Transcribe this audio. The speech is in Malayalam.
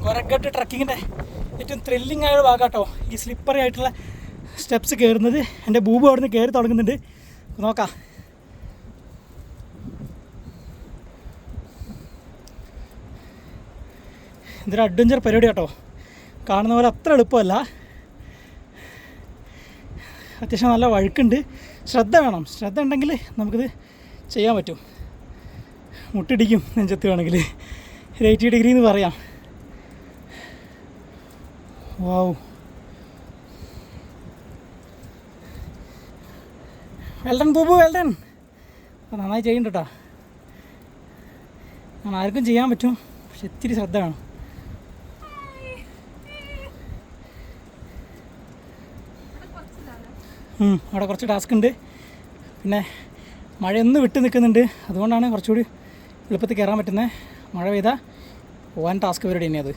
ഗോരഖട്ട് ട്രക്കിങ്ങിൻ്റെ ഏറ്റവും ത്രില്ലിംഗ് ആയ ഭാഗം കേട്ടോ ഈ സ്ലിപ്പറി ആയിട്ടുള്ള സ്റ്റെപ്സ് കയറുന്നത്. എൻ്റെ ബൂബു അവിടെ നിന്ന് കയറി തുടങ്ങുന്നുണ്ട്, നോക്കാം. ഇതൊരു അഡ്വഞ്ചർ പരിപാടി കേട്ടോ, കാണുന്ന പോലെ അത്ര എളുപ്പമല്ല. അത്യാവശ്യം നല്ല വഴുക്കുണ്ട്, ശ്രദ്ധ വേണം. ശ്രദ്ധ ഉണ്ടെങ്കിൽ നമുക്കിത് ചെയ്യാൻ പറ്റും. മുട്ടിടിക്കും നെഞ്ചത്ത് വേണമെങ്കിൽ, 80 ഡിഗ്രി എന്ന് പറയാം. വാവ്, വെൽഡൺ ബൂബു, വെൽഡൺ. നന്നായി ചെയ്യുന്നുണ്ട് കേട്ടോ. ആർക്കും ചെയ്യാൻ പറ്റും, പക്ഷെ ഇത്തിരി ശ്രദ്ധ വേണം. അവിടെ കുറച്ച് ടാസ്ക് ഉണ്ട്. പിന്നെ മഴയൊന്ന് വിട്ട് നിൽക്കുന്നുണ്ട്, അതുകൊണ്ടാണ് കുറച്ചുകൂടി എളുപ്പത്തിൽ കയറാൻ പറ്റുന്നത്. മഴ പെയ്താൽ പോകാൻ ടാസ്ക് പരിപാടി തന്നെ അത്.